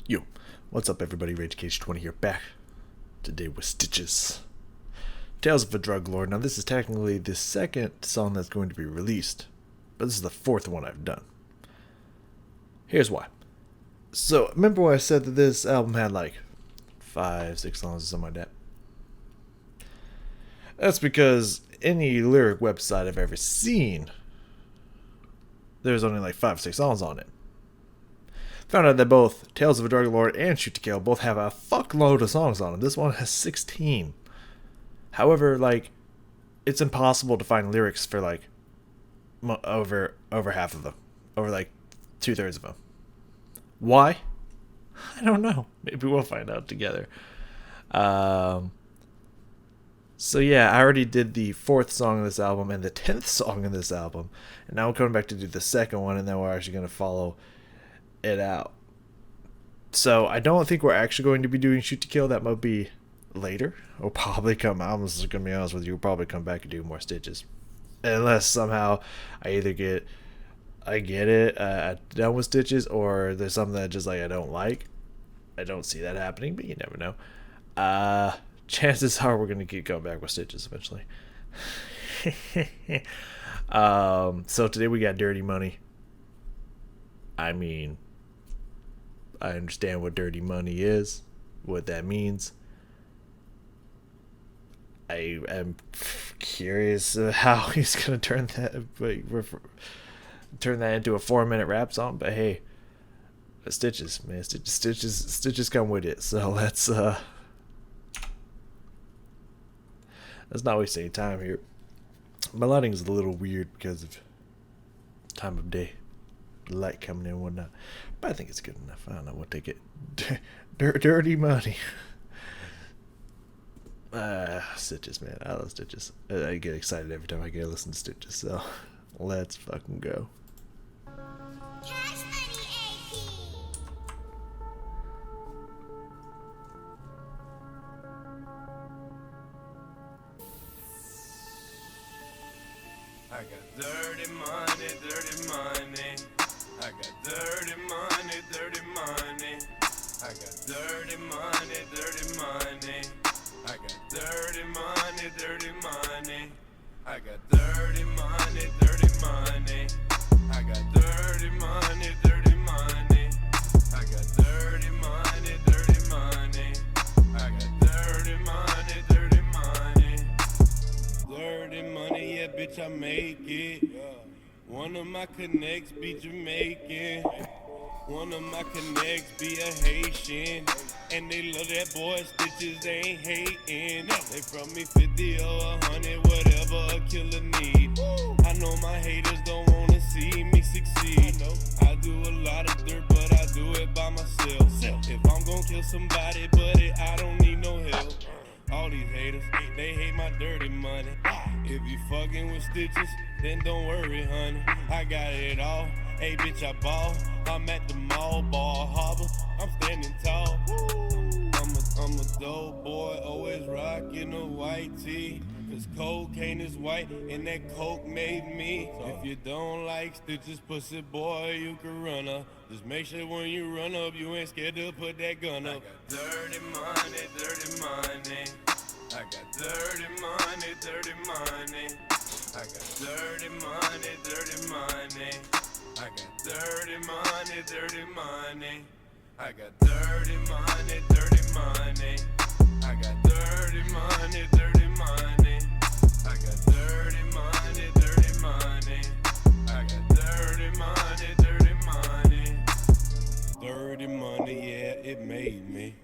Yo, what's up everybody, RageCage20 here, back today with Stitches. Tales of a Drug Lord. Now this is technically the second song that's going to be released, but this is the fourth one I've done. Here's why. So, remember when I said that this album had like 5-6 songs or something like that? That's because any lyric website I've ever seen, there's only like 5-6 songs on it. Found out that both Tales of a Drug Lord and Shoot to Kill both have a fuckload of songs on them. This one has 16. However, like, it's impossible to find lyrics for like over half of them, over like 2/3 of them. Why? I don't know. Maybe we'll find out together. So yeah, I already did the 4th song of this album and the 10th song of this album, and now I'm coming back to do the second one, and then we're actually going to follow it out. So I don't think we're actually going to be doing Shoot to Kill. That might be later. Or probably come out. I'm just going to be honest with you. We'll probably come back and do more Stitches, unless somehow I either get done with Stitches, or there's something that just like I don't like. I don't see that happening, but you never know. Chances are we're going to keep going back with Stitches eventually. So today we got Dirty Money. I mean, I understand what dirty money is, what that means. I am curious how he's gonna turn that into a 4-minute rap song. But hey, Stitches, man, Stitches come with it. So let's not waste any time here. My lighting is a little weird because of time of day, light coming in and whatnot, but I think it's good enough. I don't know what they get. Dirty money. Stitches, man. I love Stitches. I get excited every time I get to listen to Stitches, so let's fucking go. Cash Money I got dirty money, dirty money. I got dirty money, dirty money. I got dirty money, dirty money. I got dirty money, dirty money. I got dirty money, dirty money. I got dirty money, dirty money. I got dirty money, dirty money. I got dirty money, dirty money. Dirty money, yeah, bitch, I make it. One of my connects be Jamaican. One of my connects be a Haitian. And they love that boy Stitches, they ain't hating. They from me 50 or 100, whatever a killer need. I know my haters don't wanna see me succeed. I do a lot of dirt, but I do it by myself. If I'm gonna kill somebody, buddy, I don't need no help. All these haters, they hate my dirty money. If you fucking with Stitches, then don't worry, honey. I got it all. Hey, bitch, I ball. I'm at the mall, Ball Harbor. I'm standing tall. I'm a dope boy, always rocking a white tee. Cause cocaine is white and that coke made me. If you don't like Stitches, pussy boy, you can run up. Just make sure when you run up, you ain't scared to put that gun up. I got dirty money, dirty money. I got dirty money, dirty money. I got dirty money, dirty money. I got dirty money, dirty money. I got dirty money, dirty money. I got dirty money, dirty money. I got dirty money, dirty money. I got dirty money, dirty money. Dirty money, yeah, it made me.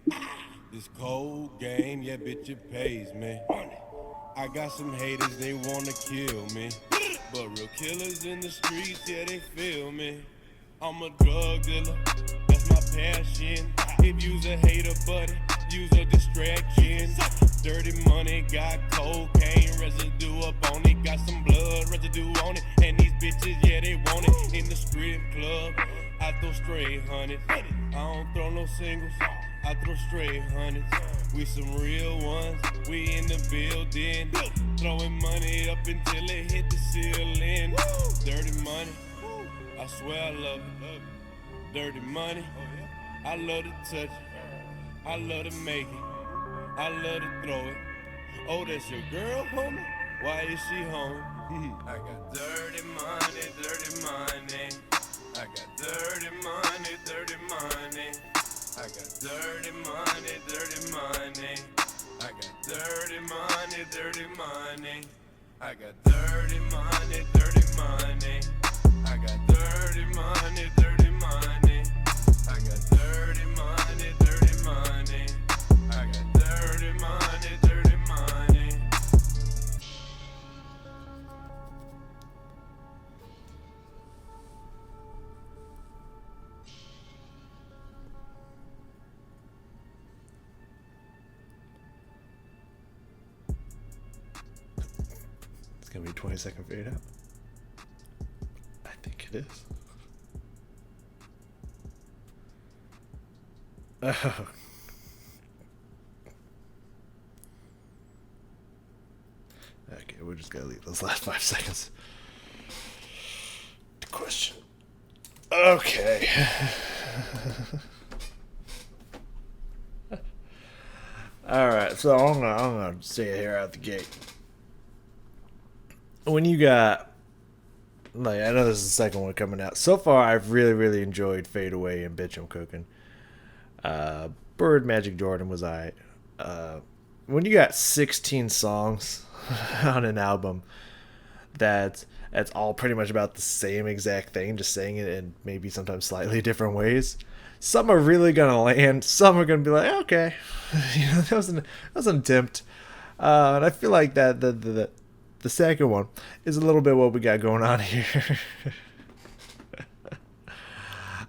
This cold game, yeah, bitch, it pays me. I got some haters, they wanna kill me. But real killers in the streets, yeah, they feel me. I'm a drug dealer, that's my passion. If you's a hater, buddy, use a distraction. Dirty money, got cocaine residue up on it. Got some blood residue on it. And these bitches, yeah, they want it. In the strip club, I throw straight hundreds. I don't throw no singles, I throw straight hundreds. We some real ones, we in the building. Throwing money up until it hit the ceiling. Dirty money, I swear I love it. Dirty money, I love to touch it. I love to make it. I love to throw it. Oh, that's your girl, homie? Why is she home? I got dirty money, dirty money. I got dirty money, dirty money. I got dirty money, dirty money. I got dirty money, dirty money. I got dirty money, dirty money. I got dirty money, dirty money. I got dirty money, dirty money. I got dirty money, dirty money. It's gonna be a 20-second fade out. I think it is. Oh. Okay, we're just gonna leave those last 5 seconds. The question. Okay. Alright, so I'm gonna say it here out the gate. When you got, like, I know this is the second one coming out. So far, I've really enjoyed Fade Away and Bitch I'm Cooking. Bird Magic Jordan was when you got 16 songs on an album that's all pretty much about the same exact thing, just saying it in maybe sometimes slightly different ways, some are really gonna land, some are gonna be like, okay, you know, that was an attempt, and I feel like that the second one is a little bit what we got going on here.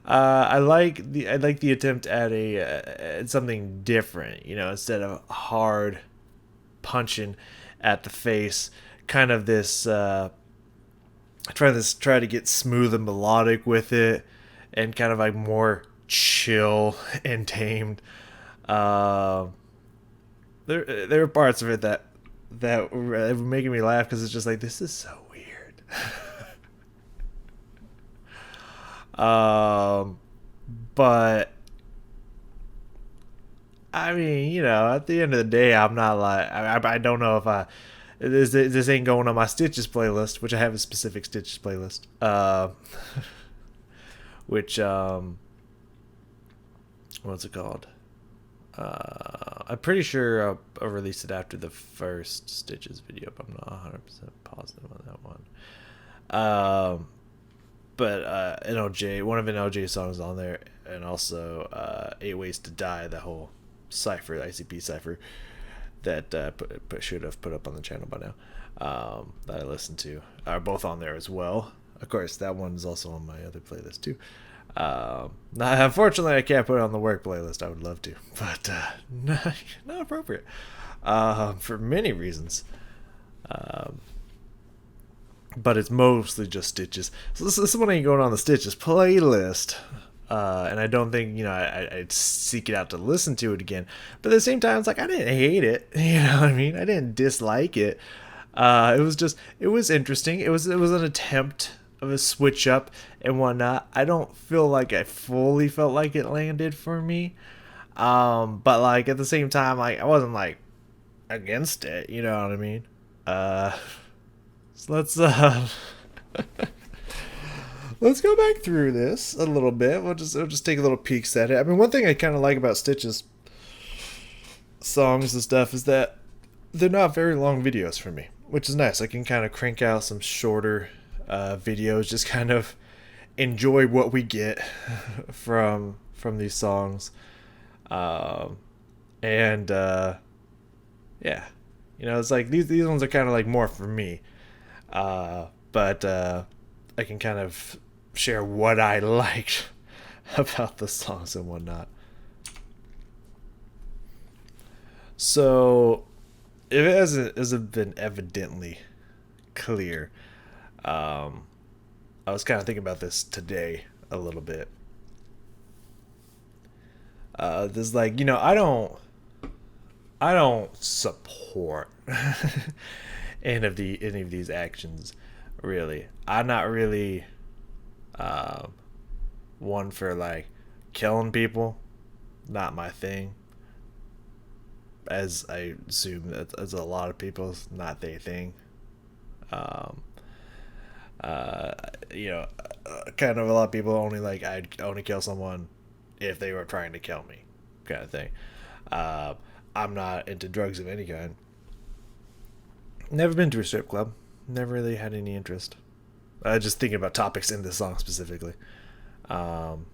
I like the attempt at at something different, you know, instead of hard punching at the face, kind of this try to get smooth and melodic with it, and kind of like more chill and tamed. There are parts of it that were making me laugh because it's just like, this is so weird. But I mean, you know, at the end of the day, I'm not like, I don't know if this ain't going on my Stitches playlist, which I have a specific Stitches playlist. Which what's it called? I'm pretty sure I'll release it after the first Stitches video, but I'm not 100% positive on that one. But NLJ, one of NLJ's songs on there, and also 8 Ways to Die, the whole cipher, the ICP cipher that should have put up on the channel by now, that I listened to, are both on there as well. Of course, that one's also on my other playlist too. Unfortunately, I can't put it on the work playlist. I would love to, but not appropriate for many reasons. But it's mostly just Stitches. So this one ain't going on the Stitches playlist. And I don't think, you know, I'd seek it out to listen to it again. But at the same time, it's like, I didn't hate it. You know what I mean? I didn't dislike it. It was interesting. It was an attempt of a switch up and whatnot. I don't feel like I fully felt like it landed for me. But like at the same time, like I wasn't like against it. You know what I mean? So let's go back through this a little bit. We'll just take a little peeks at it. I mean, one thing I kind of like about Stitch's songs and stuff is that they're not very long videos for me, which is nice. I can kind of crank out some shorter videos, just kind of enjoy what we get from these songs, and yeah, you know, it's like these ones are kind of like more for me, but I can kind of share what I liked about the songs and whatnot. So, if it hasn't been evidently clear, I was kind of thinking about this today a little bit. There's like, you know, I don't support any of these actions, really. I'm not really one for like killing people, not my thing. As I assume that as a lot of people's not their thing. Um, uh, kind of a lot of people only like I'd only kill someone if they were trying to kill me, kind of thing. Uh, I'm not into drugs of any kind. Never been to a strip club. Never really had any interest. Just thinking about topics in this song specifically. Um,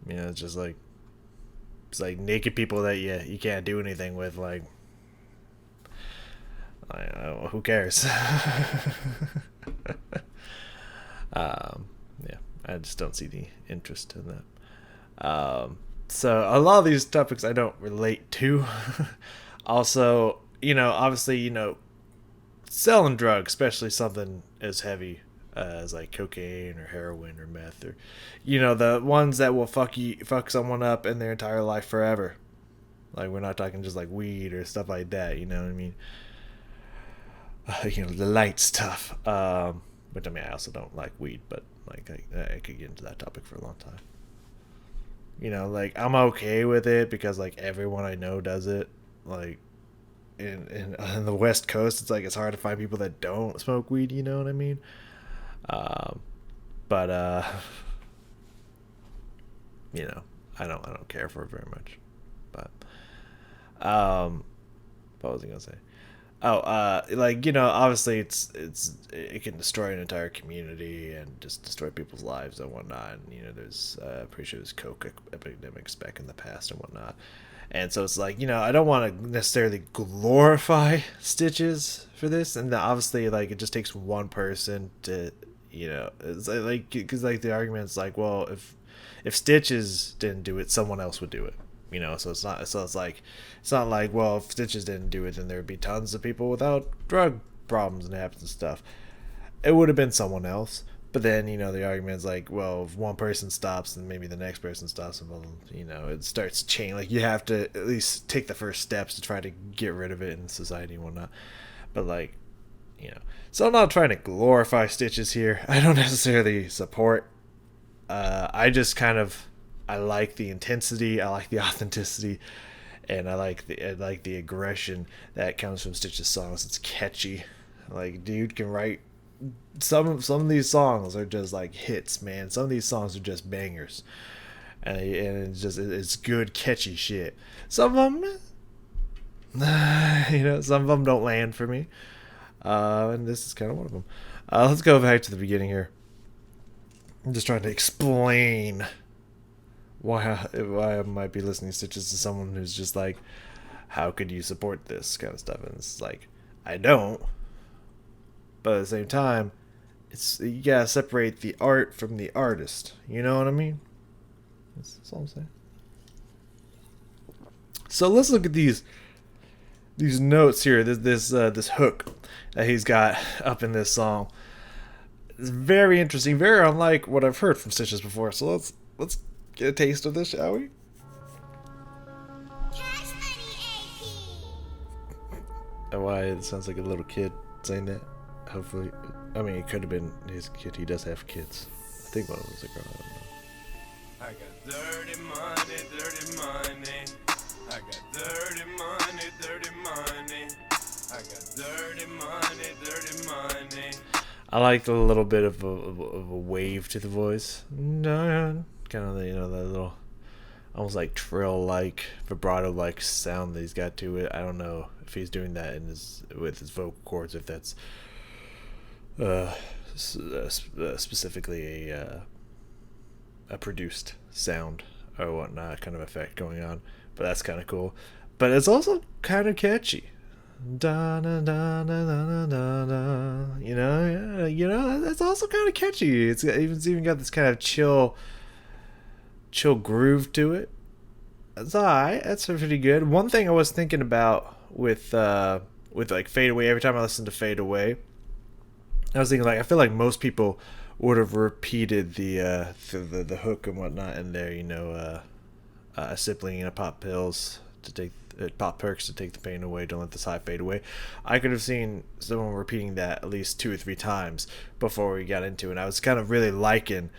it's just like it's like naked people that you can't do anything with. Like, who cares? Yeah, I just don't see the interest in that. So a lot of these topics I don't relate to. Also, obviously, selling drugs, especially something as heavy as like cocaine or heroin or meth, or the ones that will fuck someone up in their entire life forever. Like, we're not talking just like weed or stuff like that. You know what I mean? The light stuff. Which, I mean, I also don't like weed, but like I could get into that topic for a long time. Like, I'm okay with it because like everyone I know does it. Like, in the West Coast, it's like it's hard to find people that don't smoke weed. You know what I mean? But I don't care for it very much. But what was I gonna say? Oh, obviously it can destroy an entire community and just destroy people's lives and whatnot. And there's pretty sure there's coke epidemics back in the past and whatnot. And so it's like, I don't want to necessarily glorify Stitches for this. And obviously, like, it just takes one person to, it's like, because like the argument's like, well, if Stitches didn't do it, someone else would do it. So it's not like, well, if Stitches didn't do it, then there would be tons of people without drug problems and habits and stuff. It would have been someone else. But then, the argument's like, well, if one person stops, then maybe the next person stops, and it starts chain. Like, you have to at least take the first steps to try to get rid of it in society and whatnot. But like, so I'm not trying to glorify Stitches here. I don't necessarily support. I just I like the intensity, I like the authenticity, and I like the aggression that comes from Stitch's songs. It's catchy. Like, dude can write. Some of these songs are just like hits, man. Some of these songs are just bangers, and it's good, catchy shit. Some of them, some of them don't land for me, and this is kind of one of them. Let's go back to the beginning here. I'm just trying to explain why I might be listening to Stitches to someone who's just like, how could you support this kind of stuff? And it's like, I don't. But at the same time, you gotta separate the art from the artist. You know what I mean? That's all I'm saying. So let's look at these notes here. This hook that he's got up in this song. It's very interesting, very unlike what I've heard from Stitches before. So let's get a taste of this, shall we? Cash money, AP. And why it sounds like a little kid saying that. Hopefully, I mean, it could have been his kid. He does have kids. I think one of them was a girl. I don't know. I got dirty money, dirty money. I got dirty money, dirty money. I got dirty money, dirty money. I liked a little bit of a wave to the voice. No, kind of the little, almost like trill-like, vibrato-like sound that he's got to it. I don't know if he's doing that with his vocal cords, if that's specifically a produced sound or whatnot, kind of effect going on. But that's kind of cool. But it's also kind of catchy. Da da da da da da da. That's also kind of catchy. It's even got this kind of chill groove to it. That's alright. That's pretty good. One thing I was thinking about with like Fade Away, every time I listen to Fade Away, I was thinking, like, I feel like most people would have repeated the hook and whatnot in there. A sibling and a pop pills to take. Pop perks to take the pain away, don't let this high fade away. I could have seen someone repeating that at least 2 or 3 times before we got into it. And I was kind of really liking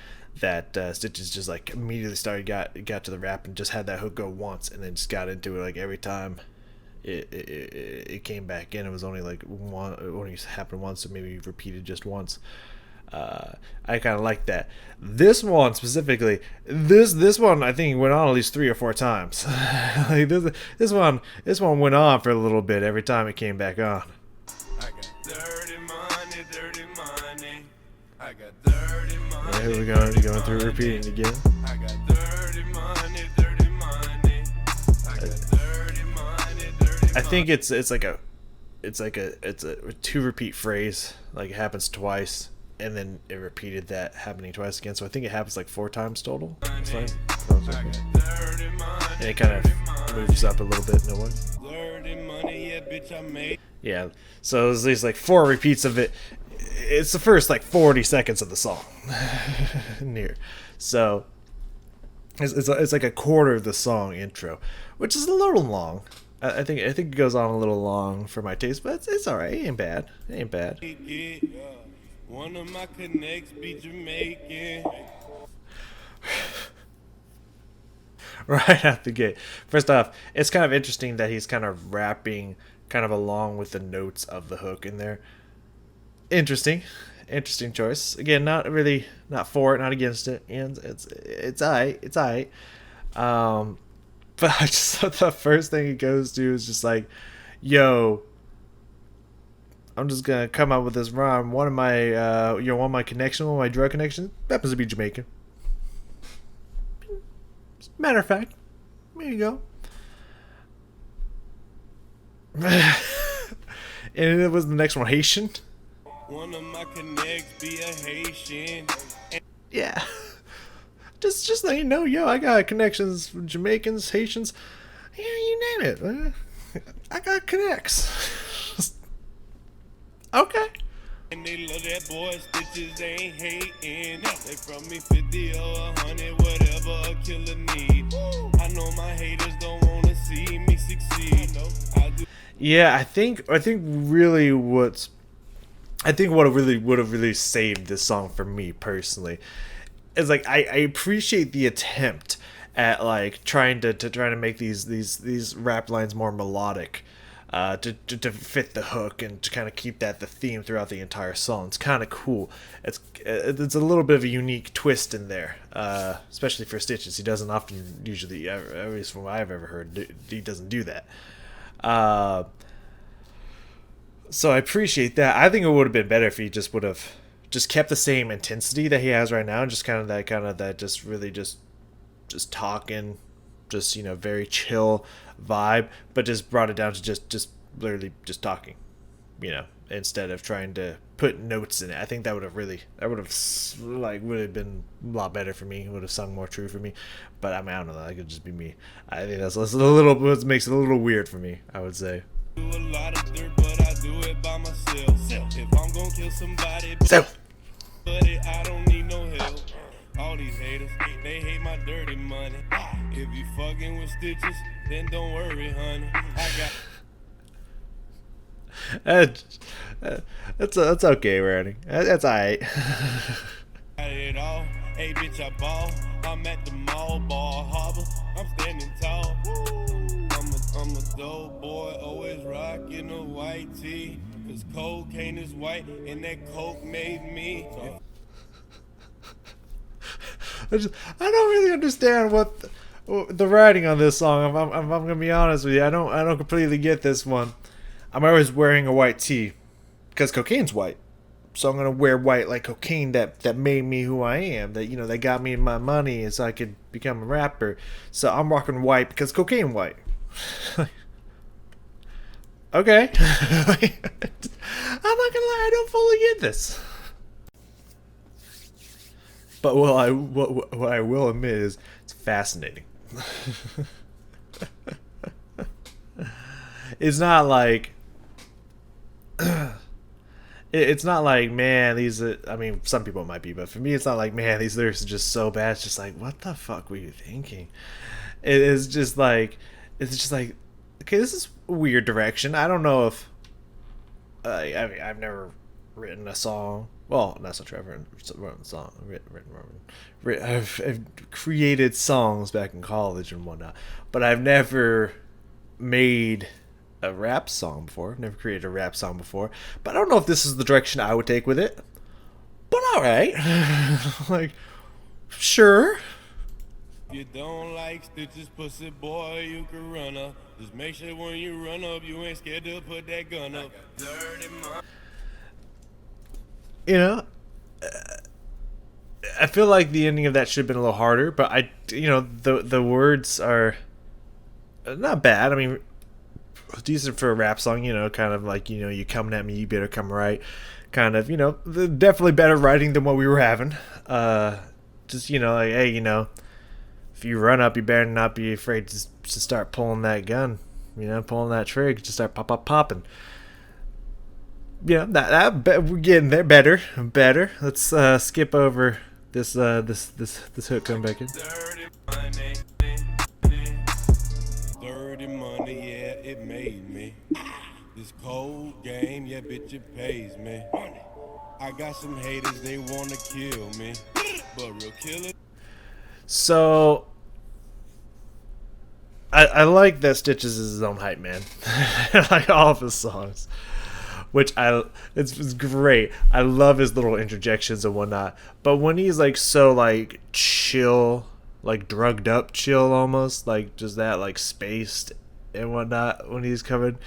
that Stitches just like immediately got to the rap and just had that hook go once and then just got into it like every time it came back in. It was only like one, it only happened once, or maybe repeated just once. I kind of like that. This one specifically, this one I think went on at least 3 or 4 times. Like this one went on for a little bit every time it came back on. I got dirty money, dirty money. I got dirty money. Yeah, here we go. You're going through repeating again. I got dirty money, dirty money. I got dirty money, dirty money. I think it's a 2 repeat phrase. Like it happens twice, and then it repeated that happening twice again. So I think it happens like 4 times total. It's fine. Dirty money, And it kind of moves up a little bit in a way. dirty money, yeah, bitch, I made. Yeah, so there's these like 4 repeats of it. It's the first like 40 seconds of the song. Near. So it's like a quarter of the song intro, which is a little long. I think it goes on a little long for my taste, but it's alright. It ain't bad. It ain't bad. One of my connects be Jamaican. Right out the gate. First off, it's kind of interesting that he's kind of rapping kind of along with the notes of the hook in there. Interesting choice. Again, not for it, not against it, and it's alright. But I just thought the first thing he goes to is just like, yo, I'm just gonna come up with this rhyme. One of my one of my drug connections happens to be Jamaican. Matter of fact, there you go. And it was the next one, Haitian. One of my connects be a Haitian. Yeah. Just let you know, yo, I got connections with Jamaicans, Haitians. Yeah, you name it. I got connects. Okay. And they love that boy, Stitches ain't hating. They from me 50 or 100, whatever a killer need. I know my haters don't wanna see me succeed. I do. Yeah, I think really what really would have really saved this song for me personally is like I appreciate the attempt at like trying to make these rap lines more melodic, to fit the hook and to kind of keep that the theme throughout the entire song. It's kind of cool. It's a little bit of a unique twist in there, especially for Stitches. He doesn't often, usually, at least from what I've ever heard, he doesn't do that. So I appreciate that. I think it would have been better if he just would have just kept the same intensity that he has right now, and just kind of that just really just talking, just very chill vibe, but just brought it down to just literally just talking, instead of trying to put notes in it. I think that would have been a lot better for me. It would have sung more true for me. But I mean, I don't know. That could just be me. I think that's a little what makes it a little weird for me, I would say. Do a lot of dirt, but I do it by myself. If I'm gonna kill somebody, So buddy, I don't need no help. All these haters, they hate my dirty money. If you fucking with Stitches, then don't worry, honey. I got that's okay, Randy. That's alright. it all. Hey, bitch, I ball. I'm at the mall, Ball Harbor. I'm standing tall. I'm a dope boy, always rocking a white tee. Cause cocaine is white, and that coke made me. I don't really understand what the writing on this song. I'm gonna be honest with you. I don't completely get this one. I'm always wearing a white tee because cocaine's white, so I'm gonna wear white like cocaine that made me who I am. That got me my money, and so I could become a rapper. So I'm rocking white because cocaine white. Okay. I'm not gonna lie. I don't fully get this. But what I will admit is it's fascinating. It's not like it's not like, man, these I mean, some people might be, but for me it's not like, man, these lyrics are just so bad. It's just like, what the fuck were you thinking? It's just like, okay, this is a weird direction. I don't know if I mean, I've never written a song Well, that's not true. I've written song, I've created songs back in college and whatnot, but I've never made a rap song before. I've never created a rap song before. But I don't know if this is the direction I would take with it. But all right, like, sure. If you don't like stitches, pussy boy, you can run up. Just make sure when you run up, you ain't scared to put that gun up. Dirty money. You know, I feel like the ending of that should have been a little harder. But the words are not bad. I mean, decent for a rap song. You know, kind of like, you coming at me, you better come right. Kind of, definitely better writing than what we were having. Just, like, hey, if you run up, you better not be afraid to start pulling that gun. Pulling that trigger, just start popping. We're getting there. Better. Let's skip over this hook. Come back in. Dirty money, yeah, it made me. This cold game, yeah, bitch, it pays me. I got some haters, they wanna kill me, but real killers. So I like that Stitches is his own hype man. I like all of his songs, which it's great. I love his little interjections and whatnot. But when he's like so like chill, like drugged up chill almost, like just that like spaced and whatnot when he's coming,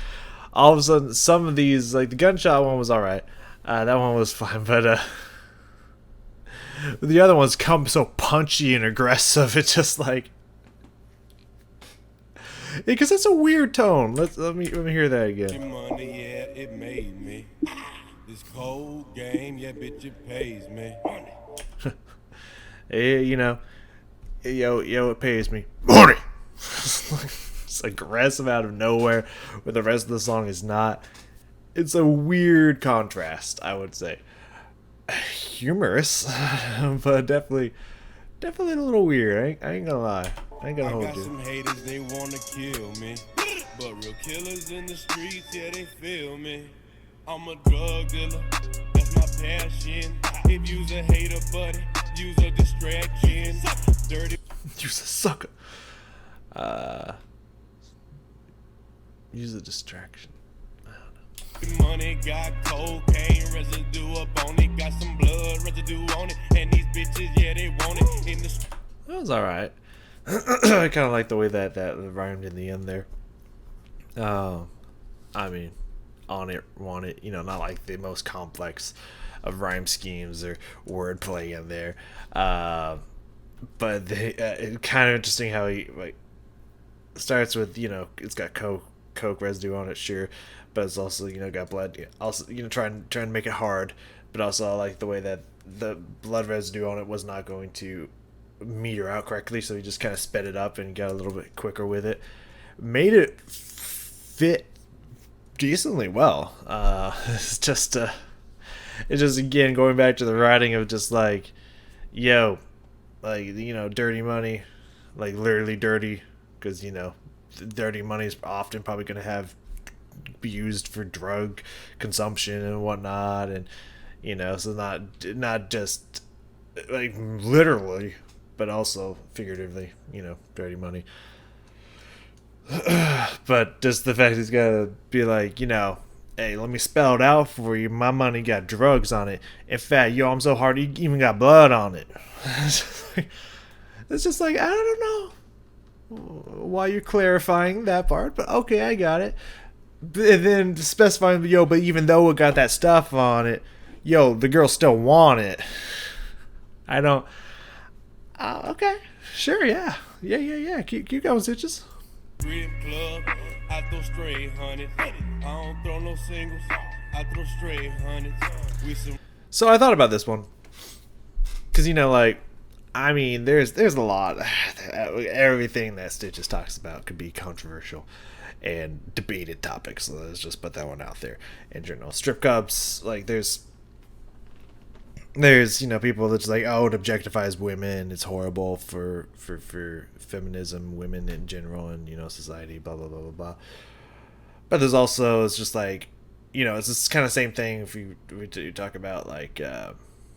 all of a sudden some of these, like the gunshot one was alright. That one was fine, but the other ones come so punchy and aggressive. It's just like, because it's a weird tone. Let me hear that again. Money, yeah, it made me. This cold game, yeah, bitch, it pays me. Hey, yo, it pays me. Money. It's aggressive out of nowhere, where the rest of the song is not. It's a weird contrast, I would say. Humorous, but definitely a little weird. I ain't gonna lie. I ain't gonna hold you. I got some haters, they wanna kill me, but real killers in the streets, yeah, they feel me. I'm a drug dealer, that's my passion. If you's a hater, buddy, use a distraction. Dirty. Use a sucker. Use a distraction. Money got cocaine residue up on it, got some blood residue on it, and these bitches, yeah, they want it in the. That was alright. I kind of like the way that rhymed in the end there. I mean, on it, want it, not like the most complex of rhyme schemes or wordplay in there. But it's kind of interesting how he like starts with, it's got coke residue on it, sure, but it's also, got blood. Also, trying to make it hard, but also I like the way that the blood residue on it was not going to meter out correctly, so he just kind of sped it up and got a little bit quicker with it. Made it fit decently well. It's just again going back to the writing of just like, yo, like, dirty money, like literally dirty, because dirty money is often probably going to be used for drug consumption and whatnot, and so not just like literally, but also figuratively, dirty money. But just the fact he's gotta be like, hey, let me spell it out for you. My money got drugs on it. In fact, I'm so hard, you even got blood on it. It's just like, I don't know why you're clarifying that part, but okay, I got it. And then specifying, but even though it got that stuff on it, the girls still want it. I don't. Okay, sure, yeah. Keep going, Stitches. Club, I throw straight hundreds. I don't throw no singles, I throw straight hundreds. So I thought about this one, because I mean, there's a lot. Everything that Stitches talks about could be controversial and debated topics. So let's just put that one out there. In general, strip clubs, like there's people that's like, oh, it objectifies women, it's horrible for feminism, women in general, and society, blah blah blah blah blah. But there's also, it's just like, you know, it's this kind of same thing if we talk about like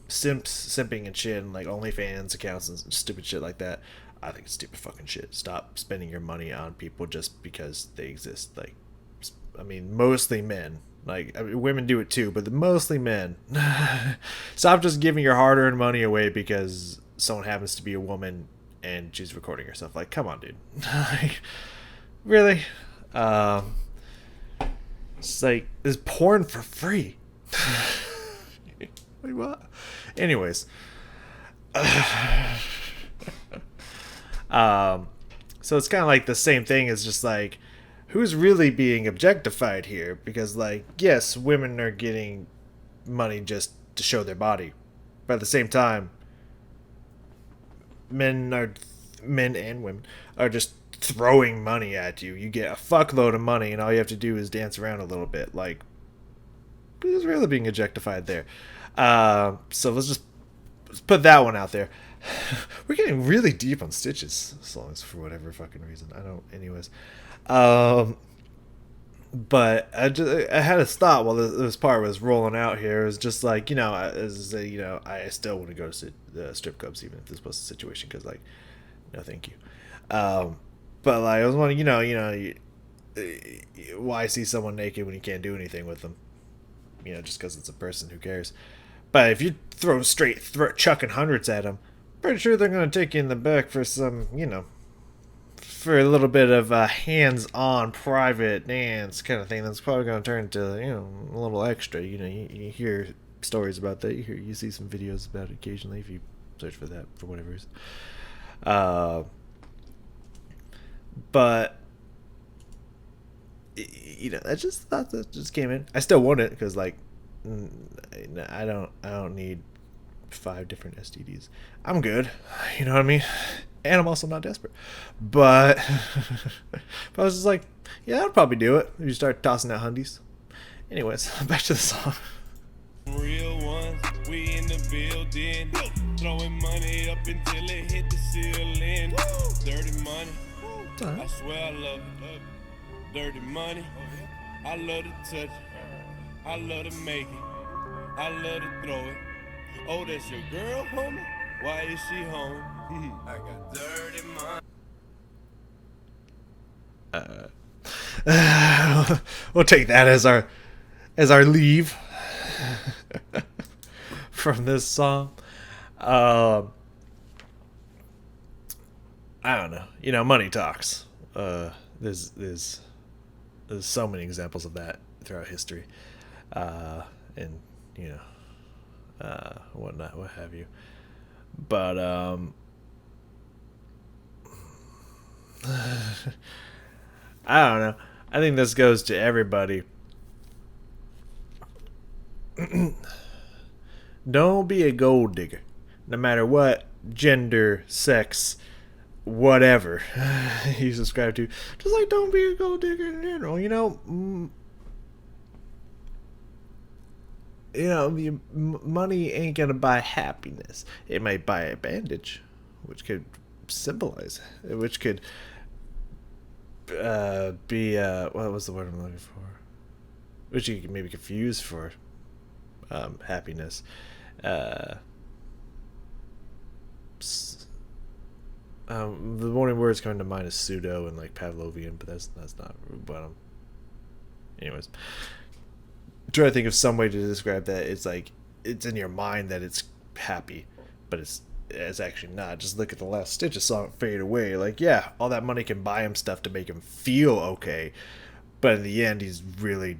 simping and shit, and like OnlyFans accounts and stupid shit like that. I think it's stupid fucking shit. Stop spending your money on people just because they exist. Like, I mean, mostly men. Like, I mean, women do it too, but mostly men. Stop just giving your hard-earned money away because someone happens to be a woman and she's recording herself. Like, come on, dude. Like, really? It's like, there's porn for free. Wait, what? Anyways. So it's kind of like the same thing as just like, who's really being objectified here? Because, like, yes, women are getting money just to show their body, but at the same time, men and women are just throwing money at you. You get a fuckload of money, and all you have to do is dance around a little bit. Like, who's really being objectified there? So let's put that one out there. We're getting really deep on Stitch's songs for whatever fucking reason. I don't, anyways. But I had a thought while this part was rolling out here. It was just like, you know, I still want to go to the strip clubs even if this was the situation, because, like, no, thank you. But like, I was wondering, why see someone naked when you can't do anything with them? You know, just because it's a person, who cares? But if you throw chucking hundreds at them, pretty sure they're gonna take you in the back for some, for a little bit of a hands-on private dance kind of thing. That's probably gonna turn into, a little extra. You hear stories about that. You see some videos about it occasionally if you search for that for whatever reason. But I just thought that just came in. I still want it because, like, I don't need 5 different STDs. I'm good. You know what I mean? And I'm also not desperate. But I was just like, yeah, I'd probably do it if you start tossing out hundies. Anyways, back to the song. Real ones, we in the building. Throwing money up until it hit the ceiling. Dirty money, I swear I love it. Dirty money, I love to touch it. I love to make it. I love to throw it. Oh, that's your girl, homie? Why is she home? I got dirty money. We'll take that as our leave from this song. I don't know. Money talks. There's so many examples of that throughout history, and whatnot, what have you. But I don't know. I think this goes to everybody. Don't be a gold digger, no matter what gender, sex, whatever you subscribe to. Just like, don't be a gold digger in general. Money ain't gonna buy happiness. It might buy a bandage, which could symbolize, which could be what was the word I'm looking for? Which you could maybe confuse for happiness. The only words coming to mind is pseudo and like Pavlovian, but that's not. But anyways, try to think of some way to describe that. It's like, it's in your mind that it's happy, but it's actually not. Just look at the last Stitches song, Fade Away. Like, yeah, all that money can buy him stuff to make him feel okay, but in the end, he's really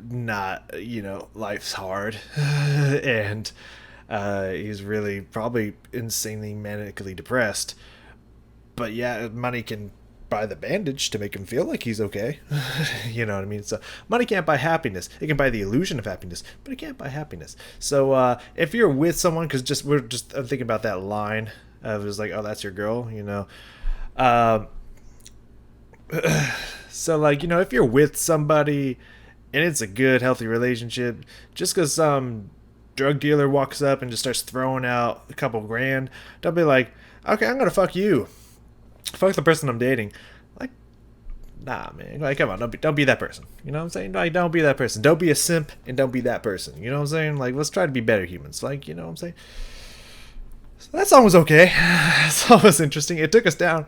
not. Life's hard, and he's really probably insanely manically depressed. But yeah, money can buy the bandage to make him feel like he's okay. You know what I mean? So money can't buy happiness. It can buy the illusion of happiness, but it can't buy happiness. So if you're with someone, because I'm thinking about that line of, it's like, oh, that's your girl, so, like, if you're with somebody and it's a good, healthy relationship, just because some drug dealer walks up and just starts throwing out a couple grand, don't be like, okay, I'm gonna fuck you. Fuck the person I'm dating. Like, Nah, man. Like, come on, don't be that person. You know what I'm saying? Like, don't be that person. Don't be a simp, and don't be that person. You know what I'm saying? Like, let's try to be better humans. Like, you know what I'm saying? So that song was okay. That song was interesting. It took us down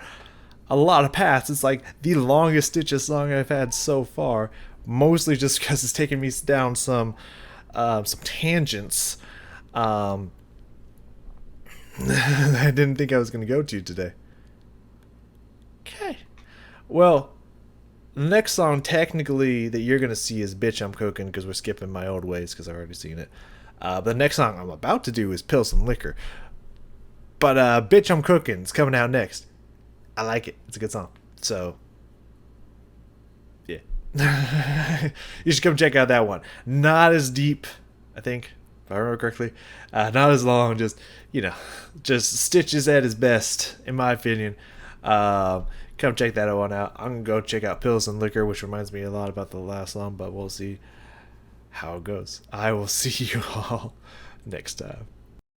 a lot of paths. It's like the longest Stitches song I've had so far. Mostly just because it's taken me down some tangents. I didn't think I was going to go to today. Okay. Well, the next song technically that you're going to see is Bitch I'm Cooking, because we're skipping my old ways because I've already seen it. But the next song I'm about to do is Pills and Liquor. But Bitch I'm Cooking is coming out next. I like it. It's a good song. So, yeah. You should come check out that one. Not as deep, I think, if I remember correctly. Not as long, just, you know, just Stitches at his best, in my opinion. Come check that one out. I'm going to go check out Pills and Liquor, which reminds me a lot about the last song, but we'll see how it goes. I will see you all next time.